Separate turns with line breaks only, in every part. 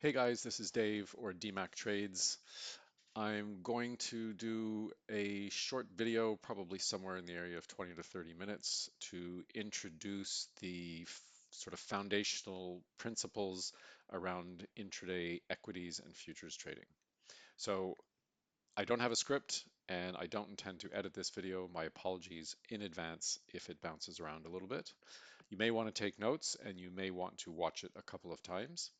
Hey guys, this is Dave or DMAC Trades. I'm going to do a short video, probably somewhere in the area of 20 to 30 minutes, to introduce the sort of foundational principles around intraday equities and futures trading. So I don't have a script and I don't intend to edit this video. My apologies in advance if it bounces around a little bit. You may want to take notes and you may want to watch it a couple of times.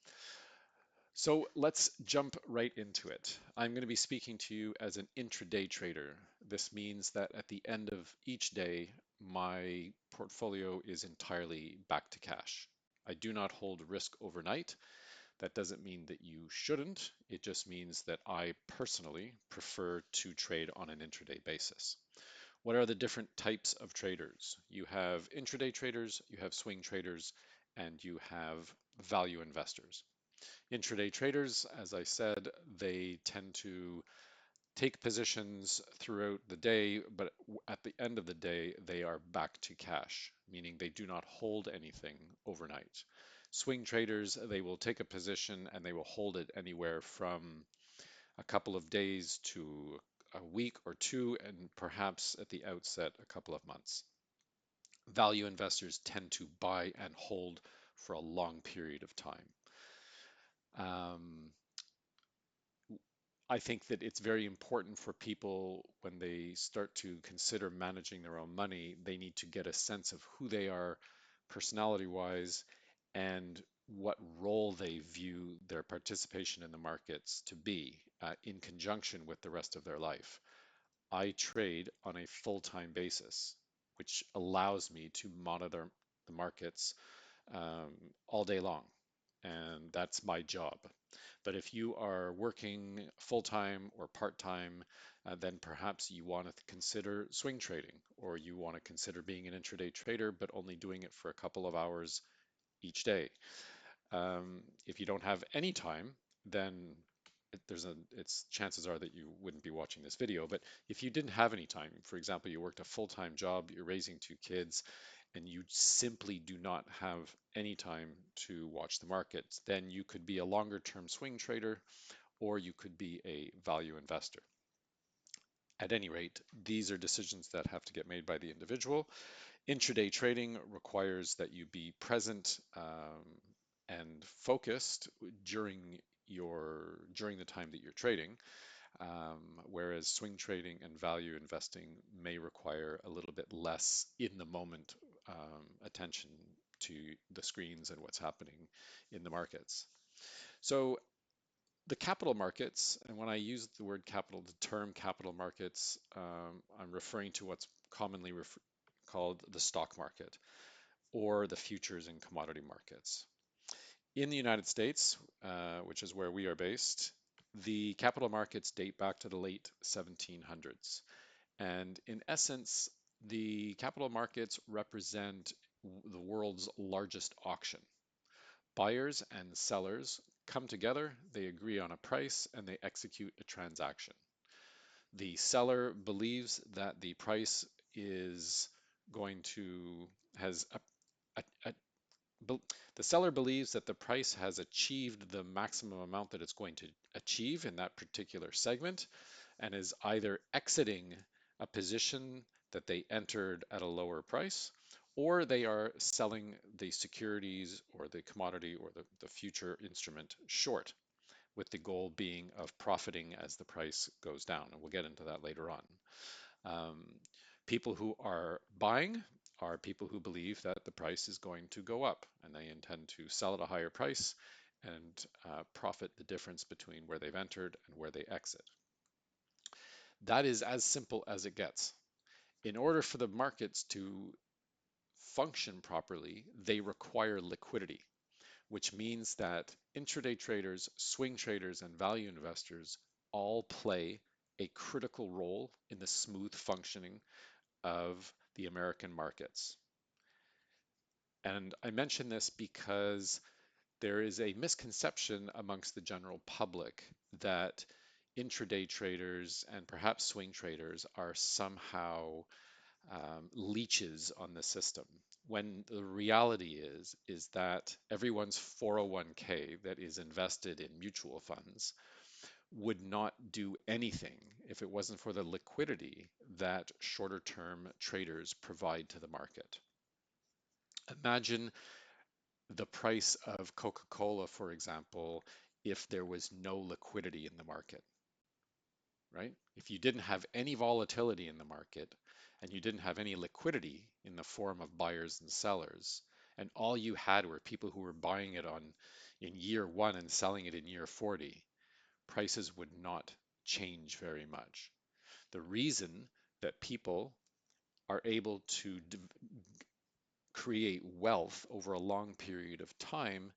So let's jump right into it. I'm going to be speaking to you as an intraday trader. This means that at the end of each day, my portfolio is entirely back to cash. I do not hold risk overnight. That doesn't mean that you shouldn't. It just means that I personally prefer to trade on an intraday basis. What are the different types of traders? You have intraday traders, you have swing traders, and you have value investors. Intraday traders, as I said, they tend to take positions throughout the day, but at the end of the day, they are back to cash, meaning they do not hold anything overnight. Swing traders, they will take a position and they will hold it anywhere from a couple of days to a week or two, and perhaps at the outset, a couple of months. Value investors tend to buy and hold for a long period of time. Um, I think that it's very important for people when they start to consider managing their own money, they need to get a sense of who they are personality wise and what role they view their participation in the markets to be in conjunction with the rest of their life. I trade on a full-time basis, which allows me to monitor the markets um, all day long. And that's my job. But if you are working full-time or part-time, then perhaps you want to consider swing trading, or you want to consider being an intraday trader, but only doing it for a couple of hours each day. If you don't have any time, then it's chances are that you wouldn't be watching this video. But if you didn't have any time, for example, you worked a full-time job, you're raising two kids, and you simply do not have any time to watch the markets, then you could be a longer term swing trader or you could be a value investor. At any rate, these are decisions that have to get made by the individual. Intraday trading requires that you be present and focused during the time that you're trading, whereas swing trading and value investing may require a little bit less in the moment attention to the screens and what's happening in the markets. So the capital markets, and when I use the word capital, the term capital markets, I'm referring to what's commonly called the stock market or the futures and commodity markets. In the United States, which is where we are based, the capital markets date back to the late 1700s. And in essence, the capital markets represent the world's largest auction. Buyers and sellers come together, they agree on a price, and they execute a transaction. The seller believes that the price is going to has a the seller believes that the price has achieved the maximum amount that it's going to achieve in that particular segment and is either exiting a position that they entered at a lower price, or they are selling the securities or the commodity or the future instrument short, with the goal being of profiting as the price goes down. And we'll get into that later on. Um, People who are buying are people who believe that the price is going to go up and they intend to sell at a higher price and profit the difference between where they've entered and where they exit. That is as simple as it gets. In order for the markets to function properly, they require liquidity, which means that intraday traders, swing traders, and value investors all play a critical role in the smooth functioning of the American markets. And I mention this because there is a misconception amongst the general public that intraday traders and perhaps swing traders are somehow leeches on the system. when the reality is that everyone's 401k that is invested in mutual funds would not do anything if it wasn't for the liquidity that shorter term traders provide to the market. Imagine the price of Coca-Cola, for example, if there was no liquidity in the market, right? If you didn't have any volatility in the market and you didn't have any liquidity in the form of buyers and sellers, and all you had were people who were buying it on in year one and selling it in year 40, prices would not change very much. The reason that people are able to create wealth over a long period of time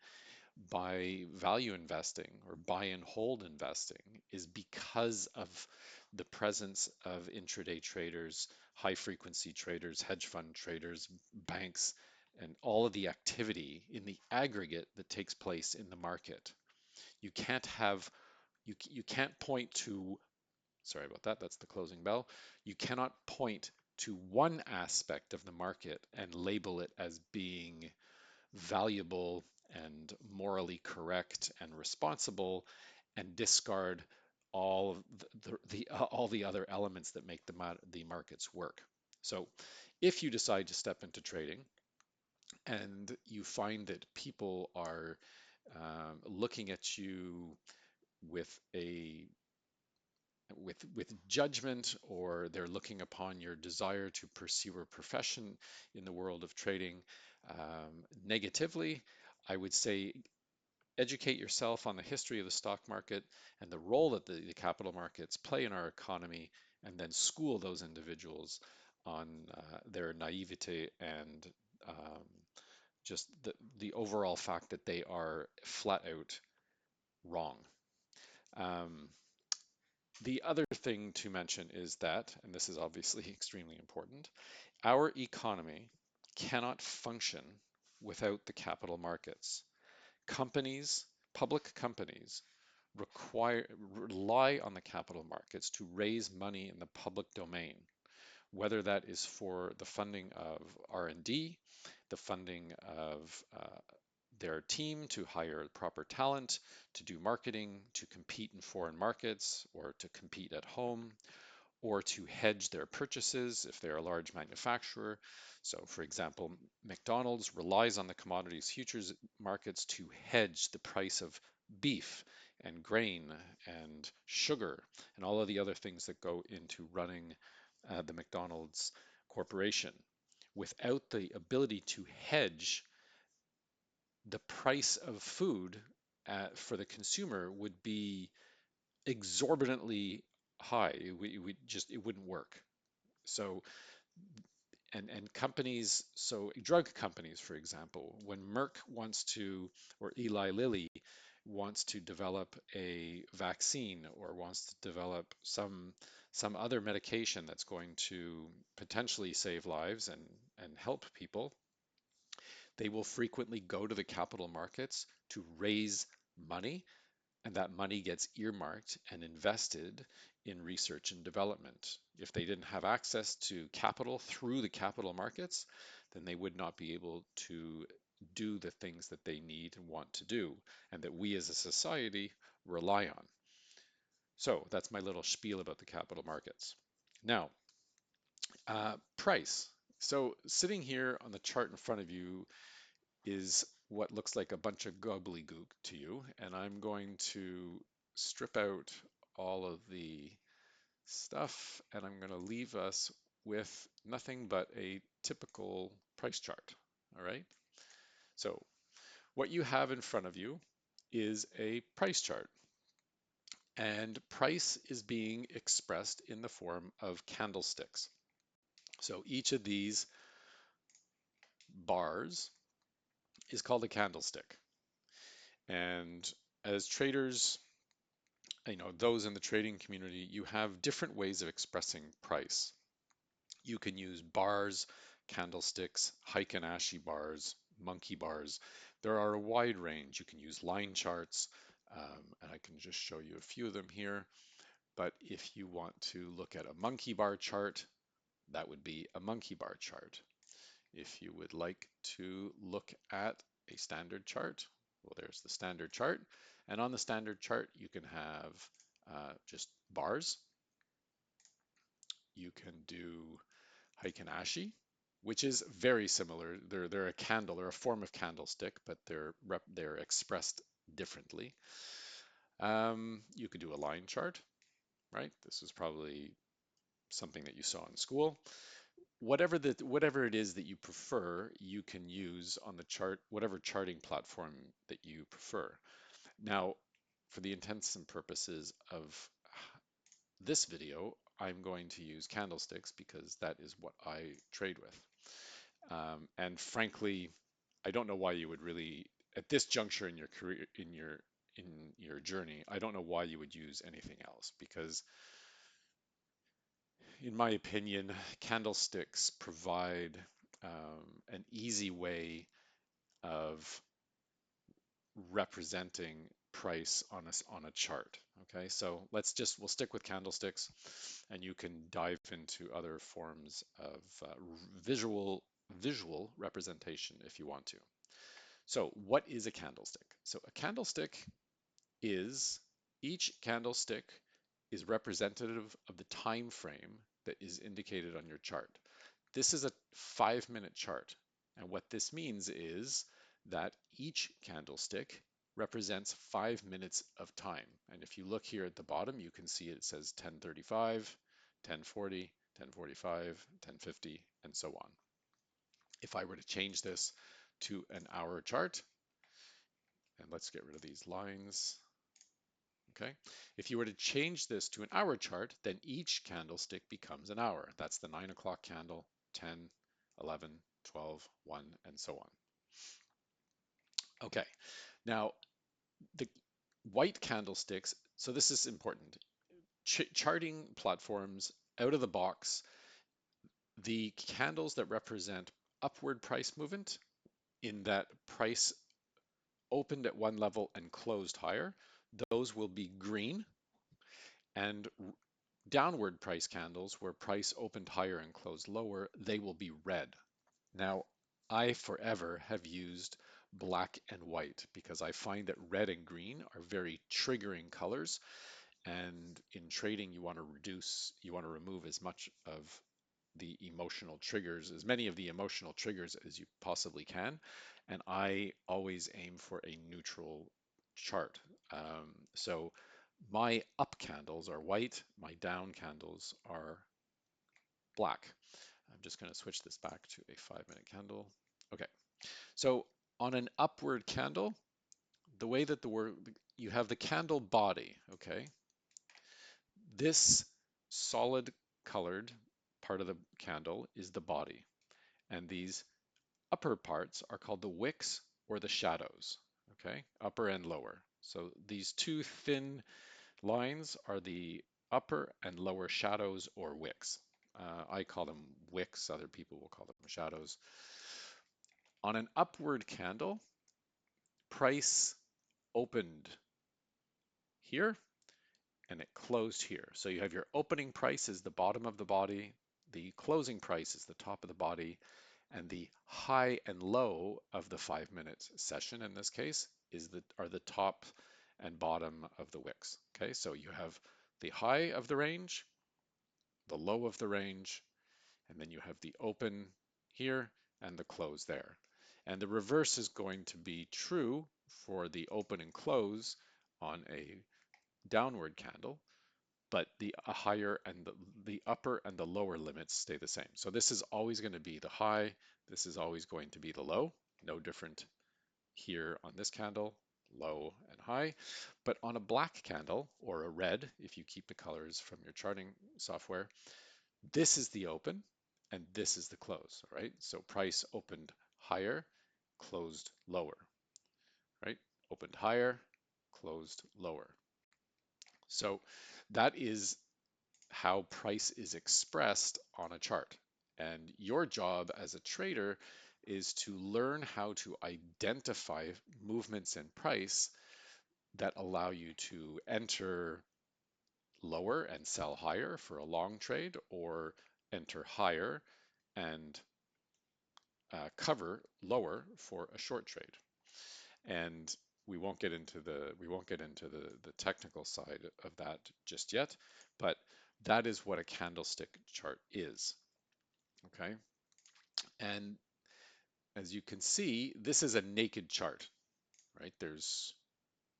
by value investing or buy and hold investing is because of the presence of intraday traders, high frequency traders, hedge fund traders, banks, and all of the activity in the aggregate that takes place in the market. You can't have you can't point to, sorry about that, that's the closing bell. You cannot point to one aspect of the market and label it as being valuable and morally correct and responsible and discard all of all the other elements that make the markets work. So if you decide to step into trading and you find that people are looking at you with a with judgment, or they're looking upon your desire to pursue a profession in the world of trading negatively, I would say educate yourself on the history of the stock market and the role that the capital markets play in our economy, and then school those individuals on their naivete and um, just the overall fact that they are flat out wrong. Um, the other thing to mention is that, and this is obviously extremely important, our economy cannot function without the capital markets. Companies, public companies, rely on the capital markets to raise money in the public domain, whether that is for the funding of R&D, the funding of their team to hire proper talent, to do marketing, to compete in foreign markets, or to compete at home, or to hedge their purchases if they're a large manufacturer. So, for example, McDonald's relies on the commodities futures markets to hedge the price of beef and grain and sugar and all of the other things that go into running the McDonald's corporation. Without the ability to hedge, the price of food for the consumer would be exorbitantly high. It wouldn't work. So and companies, so drug companies, for example, when Merck wants to, or Eli Lilly wants to develop a vaccine or wants to develop some other medication that's going to potentially save lives and help people, they will frequently go to the capital markets to raise money, and that money gets earmarked and invested in research and development. If they didn't have access to capital through the capital markets, then they would not be able to do the things that they need and want to do, and that we as a society rely on. So that's my little spiel about the capital markets. Now, price. So sitting here on the chart in front of you is what looks like a bunch of gobbledygook to you, and I'm going to strip out all of the stuff, and I'm going to leave us with nothing but a typical price chart. All right. So what you have in front of you is a price chart, and price is being expressed in the form of candlesticks. So each of these bars is called a candlestick. And as traders, those in the trading community, you have different ways of expressing price. You can use bars, candlesticks, Heikin-Ashi bars, monkey bars. There are a wide range. You can use line charts, and I can just show you a few of them here. But if you want to look at a monkey bar chart, that would be a monkey bar chart. if you would like to look at a standard chart, well, there's the standard chart. And on the standard chart, you can have just bars. You can do Heikin-Ashi, which is very similar. They're a candle, they're a form of candlestick, but they're expressed differently. You could do a line chart, right? This is probably something that you saw in school. Whatever it is that you prefer, you can use on the chart, whatever charting platform that you prefer. Now, for the intents and purposes of this video, I'm going to use candlesticks because that is what I trade with. And frankly, I don't know why you would really, at this juncture in your career, in your journey, I don't know why you would use anything else because, in my opinion, candlesticks provide an easy way of representing price on a chart. Okay, so we'll stick with candlesticks, and you can dive into other forms of visual representation if you want to. So what is a candlestick? So a candlestick is each candlestick is representative of the time frame that is indicated on your chart. This is a 5-minute chart. And what this means is that each candlestick represents 5 minutes of time. And if you look here at the bottom, you can see it says 10:35, 10:40, 10:45, 10:50, and so on. If I were to change this to an hour chart, and let's get rid of these lines. Okay. If you were to change this to an hour chart, then each candlestick becomes an hour. That's the 9 o'clock candle, 10, 11, 12, 1, and so on. Okay. Now, the white candlesticks, so this is important. Charting platforms out of the box, the candles that represent upward price movement in that price opened at one level and closed higher, those will be green, and downward price candles where price opened higher and closed lower, they will be red. Now, I forever have used black and white because I find that red and green are very triggering colors. And in trading, you want to remove as much of the emotional triggers, as many of the emotional triggers as you possibly can. And I always aim for a neutral chart. So my up candles are white, my down candles are black. I'm just going to switch this back to a 5-minute candle. Okay, so on an upward candle, the way that you have the candle body, okay? This solid colored part of the candle is the body, and these upper parts are called the wicks or the shadows, okay? Upper and lower. So these two thin lines are the upper and lower shadows or wicks. I call them wicks, other people will call them shadows. On an upward candle, price opened here and it closed here. So you have your opening price is the bottom of the body, the closing price is the top of the body, and the high and low of the 5-minute session in this case are the top and bottom of the wicks. Okay, so you have the high of the range, the low of the range, and then you have the open here and the close there. And the reverse is going to be true for the open and close on a downward candle, but the higher and the upper and the lower limits stay the same. So this is always going to be the high, this is always going to be the low, no different here on this candle, low and high. But on a black candle or a red, if you keep the colors from your charting software, this is the open and this is the close, right? So price opened higher, closed lower, right? Opened higher, closed lower. So that is how price is expressed on a chart. And your job as a trader is to learn how to identify movements in price that allow you to enter lower and sell higher for a long trade, or enter higher and cover lower for a short trade. And we won't get into the technical side of that just yet, but that is what a candlestick chart is. Okay. And as you can see, this is a naked chart, right? There's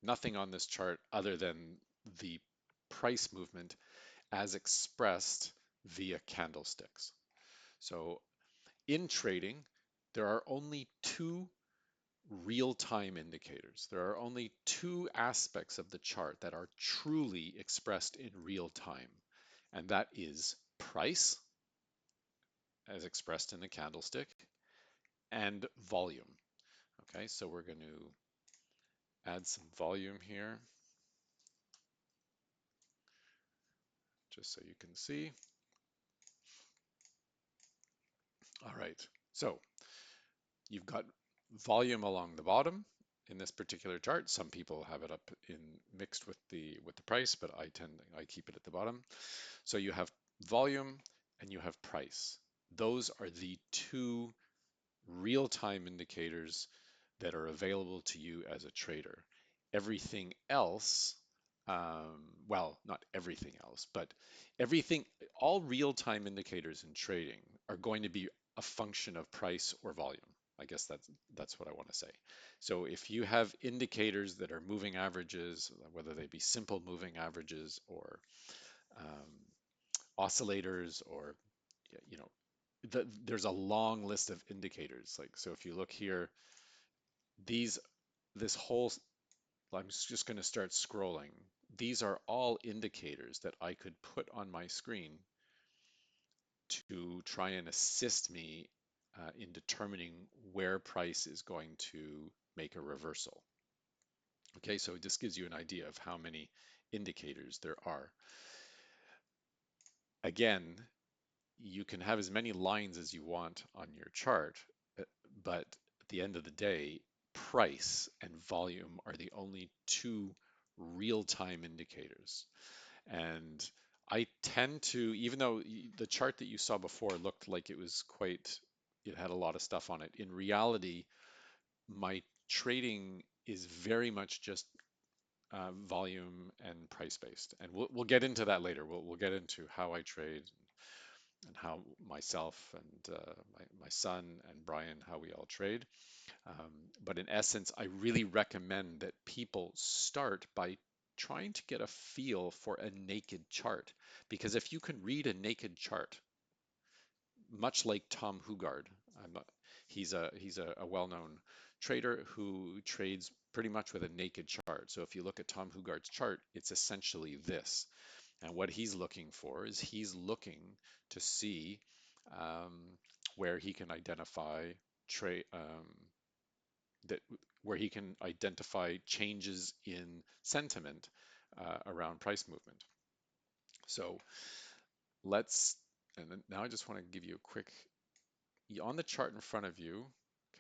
nothing on this chart other than the price movement as expressed via candlesticks. So in trading, there are only two real-time indicators. There are only two aspects of the chart that are truly expressed in real time, and that is price, as expressed in the candlestick, and volume. Okay, so we're going to add some volume here, just so you can see. All right, so you've got volume along the bottom in this particular chart. Some people have it up in mixed with the price, but I keep it at the bottom. So you have volume and you have price. Those are the two real-time indicators that are available to you as a trader. Everything else, well, not everything else, but everything, all real-time indicators in trading are going to be a function of price or volume. I guess that's what I want to say. So if you have indicators that are moving averages, whether they be simple moving averages or um, oscillators or you know there's a long list of indicators. Like, so if you look here, these, this whole, I'm just going to start scrolling. These are all indicators that I could put on my screen to try and assist me in determining where price is going to make a reversal. Okay, so this gives you an idea of how many indicators there are. Again, you can have as many lines as you want on your chart, uh, but at the end of the day, price and volume are the only two real-time indicators. And I tend to, even though the chart that you saw before looked like it was quite, it had a lot of stuff on it, in reality, my trading is very much just volume and price based. And we'll get into that later. We'll get into how I trade and how myself and my son and Brian, how we all trade. Um, but in essence, I really recommend that people start by trying to get a feel for a naked chart. Because if you can read a naked chart, much like Tom Hugard, not, he's a well-known trader who trades pretty much with a naked chart. So if you look at Tom Hugard's chart, it's essentially this. And what he's looking for is he's looking to see um, where he can identify trade that where he can identify changes in sentiment around price movement. So let's, and then now I just want to give you a quick, on the chart in front of you,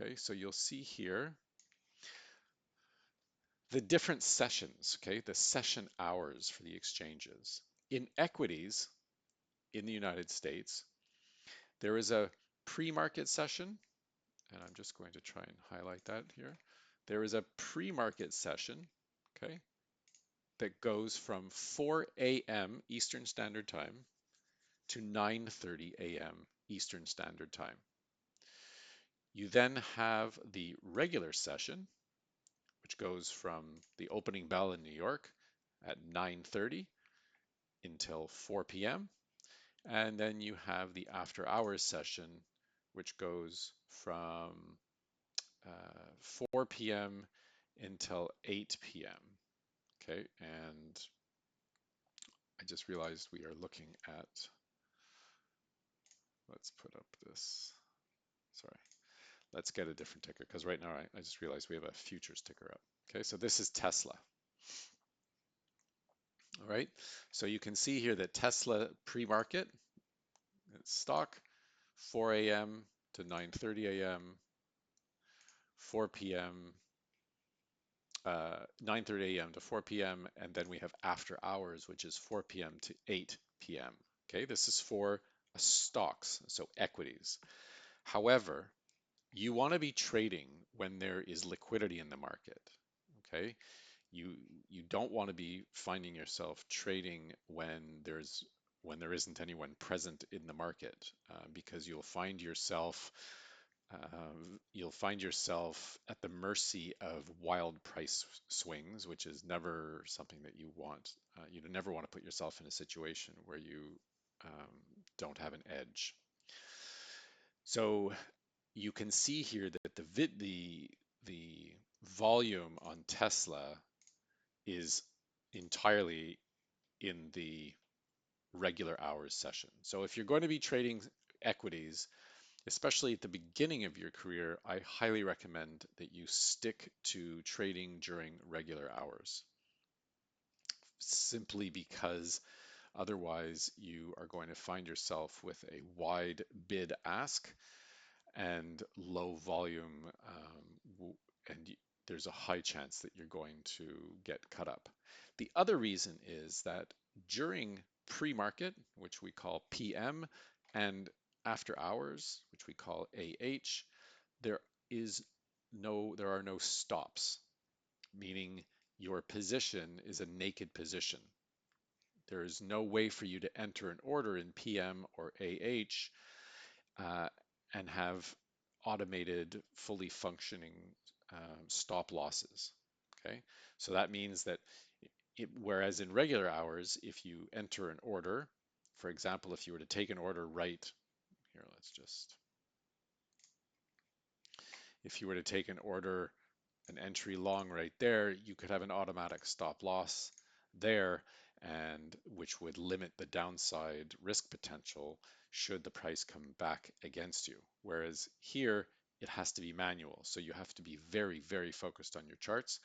okay, so you'll see here the different sessions, okay, the session hours for the exchanges. In equities in the United States, there is a pre-market session, and I'm just going to try and highlight that here. There is a pre-market session, okay, that goes from 4 a.m. Eastern Standard Time to 9:30 a.m. Eastern Standard Time. You then have the regular session, which goes from the opening bell in New York at 9:30 until 4 p.m. And then you have the after hours session, which goes from 4 p.m. until 8 p.m. Okay, and I just realized we are looking at, let's put up this, sorry, let's get a different ticker because right now I just realized we have a futures ticker up. Okay, so this is Tesla. All right, so you can see here that Tesla pre-market, it's stock, 4 a.m. to 9:30 a.m., 4 p.m., 9:30 a.m. to 4 p.m., and then we have after hours, which is 4 p.m. to 8 p.m. Okay, this is for stocks, so equities. However, You want to be trading when there is liquidity in the market. Okay, you you don't want to be finding yourself trading when there isn't anyone present in the market, because you'll find yourself at the mercy of wild price swings, which is never something that you want. You never want to put yourself in a situation where you um, don't have an edge. So you can see here that the volume on Tesla is entirely in the regular hours session. So if you're going to be trading equities, especially at the beginning of your career, I highly recommend that you stick to trading during regular hours, simply because otherwise you are going to find yourself with a wide bid ask and low volume, and there's a high chance that you're going to get cut up. The other reason is that during pre-market, which we call PM, and after hours, which we call AH, there is there are no stops, meaning your position is a naked position. There is no way for you to enter an order in PM or AH uh, and have automated, fully functioning stop losses. Okay, so that means that whereas in regular hours, if you enter an order, for example, if you were to take an order right here, if you were to take an order, an entry long right there, you could have an automatic stop loss there, and which would limit the downside risk potential should the price come back against you. Whereas here, it has to be manual. So you have to be very, very focused on your charts,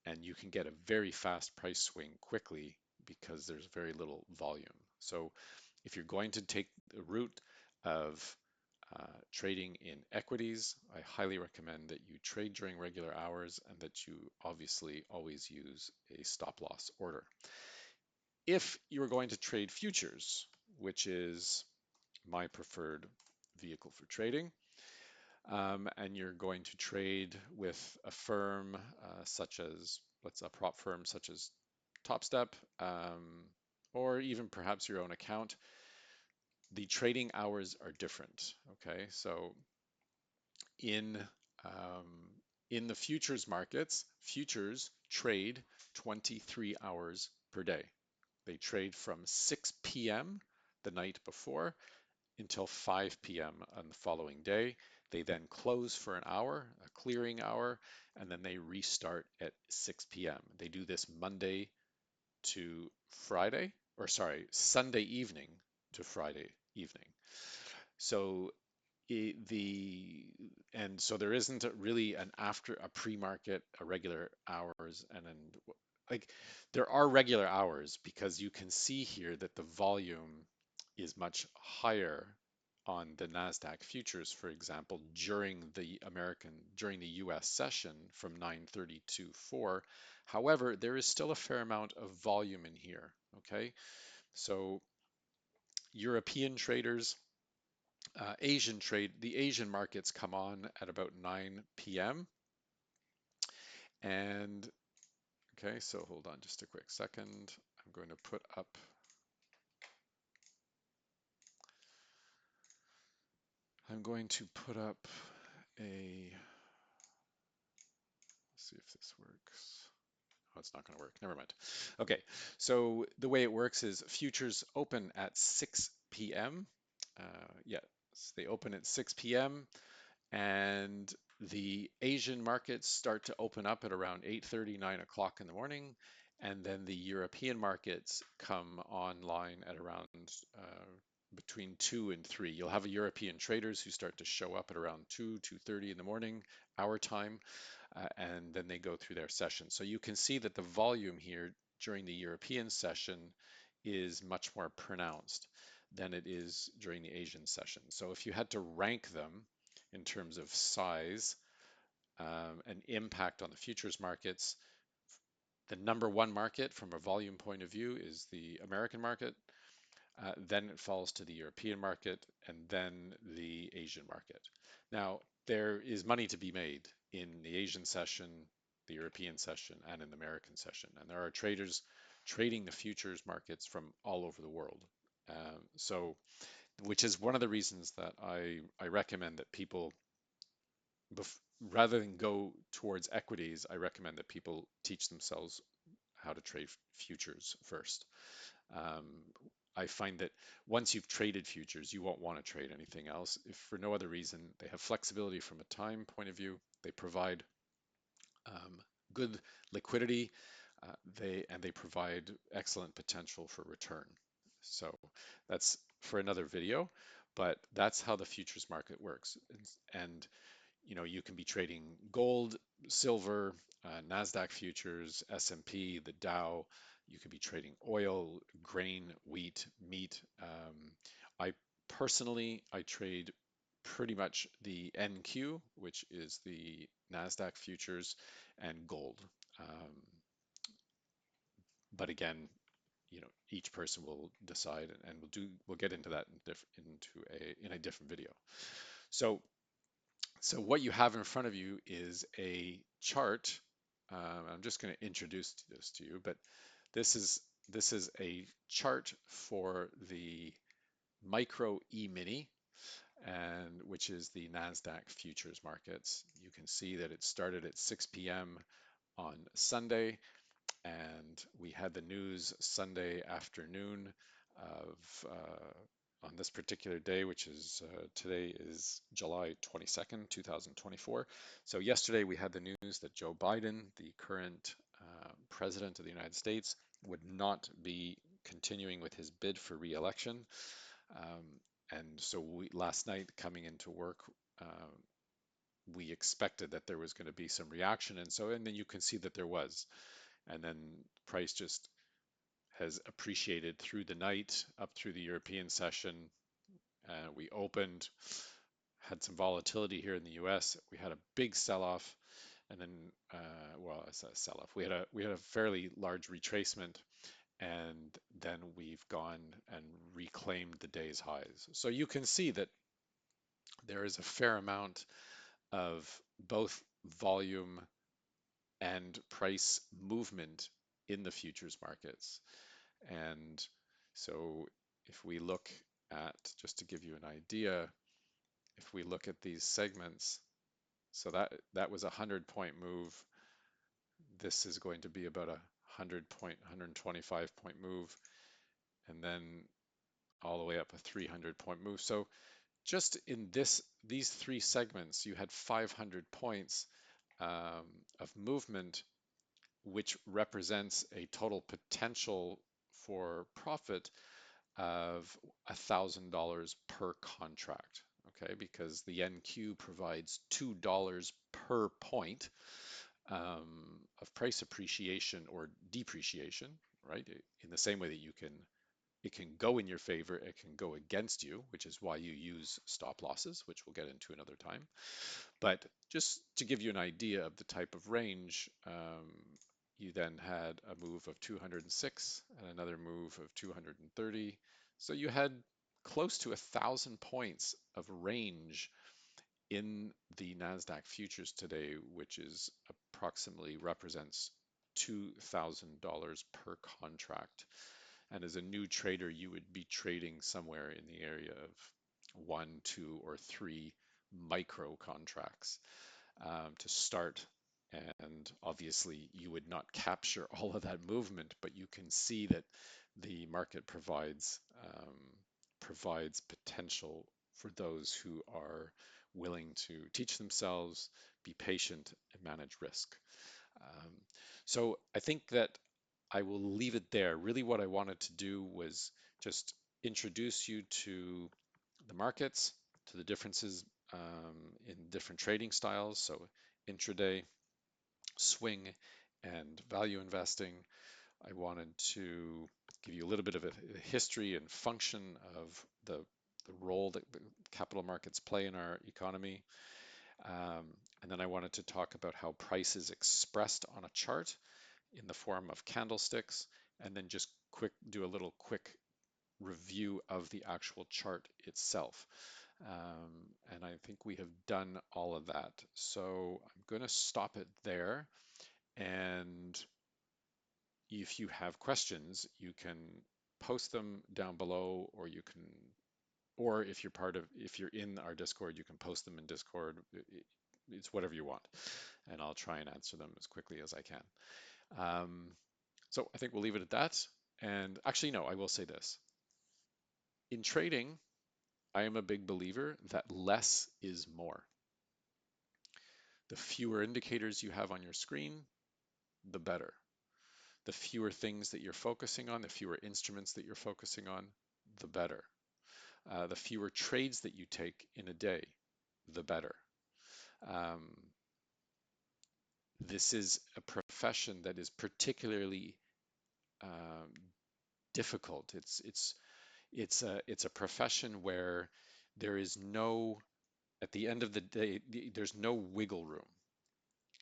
and you can get a very fast price swing quickly because there's very little volume. So if you're going to take the route of trading in equities, I highly recommend that you trade during regular hours and that you obviously always use a stop loss order. If you're going to trade futures, which is my preferred vehicle for trading, and you're going to trade with a firm such as, a prop firm such as TopStep, or even perhaps your own account, the trading hours are different. Okay, so in um, in the futures markets, futures trade 23 hours per day. They trade from 6 p.m. the night before until 5 p.m. on the following day. They then close for an hour, a clearing hour, and then they restart at 6 p.m. They do this Monday to Friday, or sorry, Sunday evening to Friday evening. So the and so there isn't really an after a pre-market, a regular hours, and then like there are regular hours because you can see here that the volume is much higher on the Nasdaq futures, for example, during the US session from 9:30 to 4. However, there is still a fair amount of volume in here. Okay, so European traders, the Asian markets come on at about 9 p.m. And okay, so hold on just a quick second. I'm going to put up a, let's see if this works. Oh, it's not going to work. Never mind. Okay, so the way it works is futures open at 6 p.m. Yes, they open at 6 p.m. and the Asian markets start to open up at around 8:30, 9 o'clock in the morning, and then the European markets come online at around between 2 and 3. You'll have European traders who start to show up at around 2, 2:30 in the morning, our time, and then they go through their session. So you can see that the volume here during the European session is much more pronounced than it is during the Asian session. So if you had to rank them in terms of size and impact on the futures markets, the number one market from a volume point of view is the American market. Then it falls to the European market and then the Asian market. Now, there is money to be made in the Asian session, the European session, and in the American session. And there are traders trading the futures markets from all over the world. So, which is one of the reasons that I recommend that people, rather than go towards equities, I recommend that people teach themselves how to trade futures first. Um, I find that once you've traded futures, you won't want to trade anything else. If for no other reason, they have flexibility from a time point of view. They provide um, good liquidity. They provide excellent potential for return. So that's for another video, but that's how the futures market works. And you can be trading gold, silver, Nasdaq futures, S&P, the Dow. You could be trading oil, grain, wheat, meat. I personally, I trade pretty much the NQ, which is the Nasdaq futures, and gold. Um, but again, each person will decide, and we'll get into that in a different video. So So what you have in front of you is a chart. I'm just going to introduce this to you, but this is this is a chart for the micro E-mini, and which is the Nasdaq futures markets. You can see that it started at 6 p.m. on Sunday, and we had the news Sunday afternoon of on this particular day, which is today is July 22nd, 2024. So yesterday we had the news that Joe Biden, the current president of the United States, would not be continuing with his bid for re-election. Um, and so last night coming into work, uh, we expected that there was going to be some reaction, and then you can see that there was, and then price just has appreciated through the night up through the European session. We opened, had some volatility here in the U.S. We had a big sell-off, and then, well, it's a sell-off. We had a fairly large retracement, and then we've gone and reclaimed the day's highs. So you can see that there is a fair amount of both volume and price movement in the futures markets. And so if we look at, just to give you an idea, if we look at these segments, so that was a 100-point move. This is going to be about a 100-point, 125-point move, and then all the way up a 300-point move. So just in these three segments, you had 500 points um, of movement, which represents a total potential for profit of $1,000 per contract. Okay, because the NQ provides $2 per point of price appreciation or depreciation, right? In the same way that it can go in your favor, it can go against you, which is why you use stop losses, which we'll get into another time. But just to give you an idea of the type of range, you then had a move of 206 and another move of 230. So you had close to 1,000 points of range in the NASDAQ futures today, which is approximately represents $2,000 per contract. And as a new trader, you would be trading somewhere in the area of one, two, or three micro contracts to start. And obviously, you would not capture all of that movement, but you can see that the market provides potential for those who are willing to teach themselves, be patient, and manage risk. Um, so I think that I will leave it there. Really, what I wanted to do was just introduce you to the markets, to the differences in different trading styles. So intraday, swing, and value investing. I wanted to give you a little bit of a history and function of the role that the capital markets play in our economy. And then I wanted to talk about how price is expressed on a chart in the form of candlesticks, and then just do a little quick review of the actual chart itself. And I think we have done all of that. So I'm going to stop it there. And if you have questions, you can post them down below, or you can, or if you're in our Discord, you can post them in Discord. It's whatever you want, and I'll try and answer them as quickly as I can. Um, so I think we'll leave it at that. And actually, no, I will say this. In trading, I am a big believer that less is more. The fewer indicators you have on your screen, the better. The fewer things that you're focusing on, the fewer instruments that you're focusing on, the better. The fewer trades that you take in a day, the better. Um, this is a profession that is particularly um, difficult. It's a profession where there is no, at the end of the day, there's no wiggle room.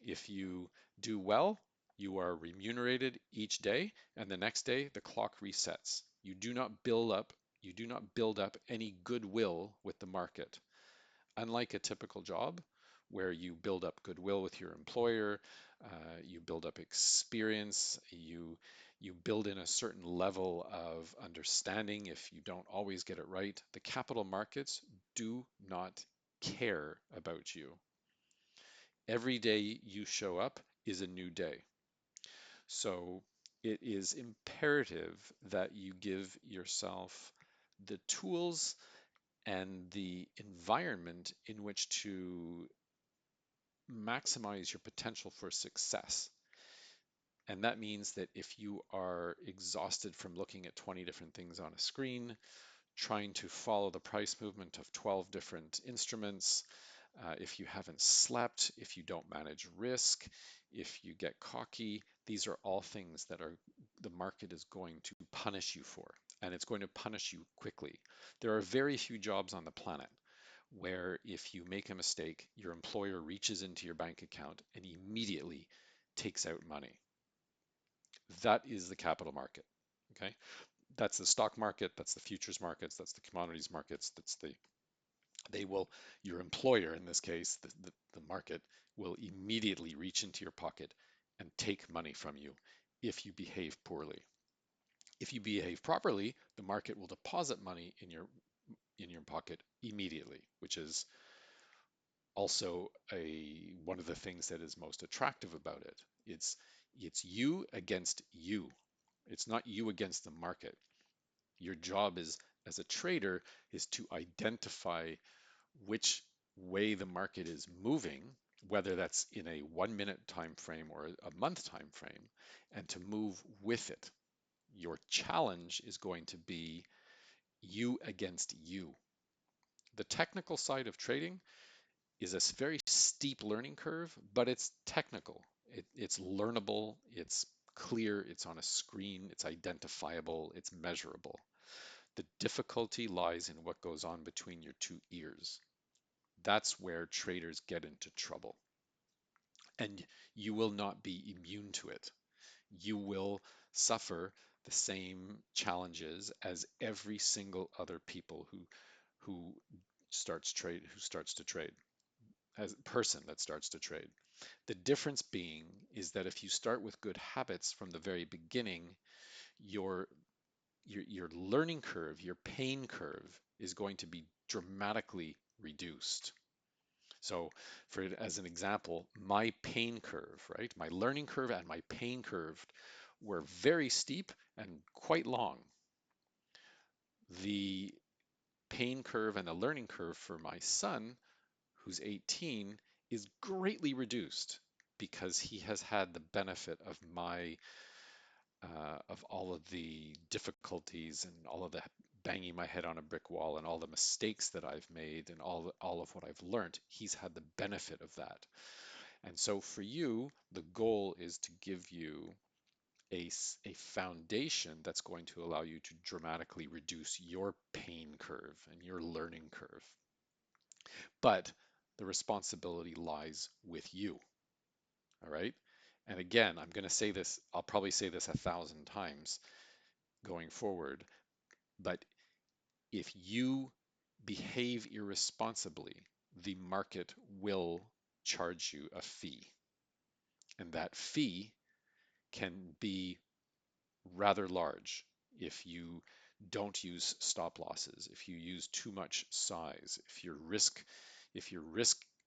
If you do well, you are remunerated each day, and the next day the clock resets. You do not build up any goodwill with the market. Unlike a typical job where you build up goodwill with your employer, you build up experience, you build in a certain level of understanding if you don't always get it right. The capital markets do not care about you. Every day you show up is a new day. So it is imperative that you give yourself the tools and the environment in which to maximize your potential for success. And that means that if you are exhausted from looking at 20 different things on a screen, trying to follow the price movement of 12 different instruments, if you haven't slept, if you don't manage risk, if you get cocky, these are all things that the market is going to punish you for, and it's going to punish you quickly. There are very few jobs on the planet where if you make a mistake, your employer reaches into your bank account and immediately takes out money. That is the capital market. Okay, that's the stock market, that's the futures markets, that's the commodities markets, they will, your employer in this case, the market will immediately reach into your pocket and take money from you if you behave poorly. If you behave properly, the market will deposit money in your pocket immediately, which is also a one of the things that is most attractive about it. It's you against you. It's not you against the market. Your job is as a trader is to identify which way the market is moving, whether that's in a 1 minute time frame or a month time frame, and to move with it. Your challenge is going to be you against you. The technical side of trading is a very steep learning curve, but it's technical. It's learnable, it's clear, it's on a screen, it's identifiable, it's measurable. The difficulty lies in what goes on between your two ears. That's where traders get into trouble. And you will not be immune to it. You will suffer the same challenges as every single other people who who starts to trade, as a person that starts to trade. The difference being is that if you start with good habits from the very beginning, your your learning curve, your pain curve is going to be dramatically reduced. So for as an example, my pain curve, right? My learning curve and my pain curve were very steep and quite long. The pain curve and the learning curve for my son, who's 18, is greatly reduced because he has had the benefit of my of all of the difficulties and all of the banging my head on a brick wall and all the mistakes that I've made and all of what I've learned. He's had the benefit of that. And so for you, the goal is to give you a foundation that's going to allow you to dramatically reduce your pain curve and your learning curve. But the responsibility lies with you. All right. And again, I'm going to say this, I'll probably say this 1,000 times going forward, but if you behave irresponsibly, the market will charge you a fee. And that fee can be rather large if you don't use stop losses, if you use too much size, if your risk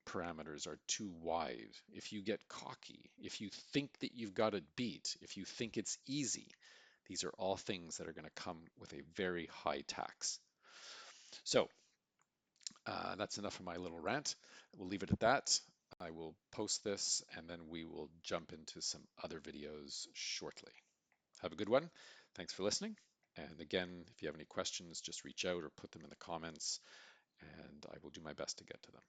parameters are too wide, if you get cocky, if you think that you've got it beat, if you think it's easy. These are all things that are going to come with a very high tax. So that's enough of my little rant. We'll leave it at that. I will post this and then we will jump into some other videos shortly. Have a good one. Thanks for listening. And again, if you have any questions, just reach out or put them in the comments and I will do my best to get to them.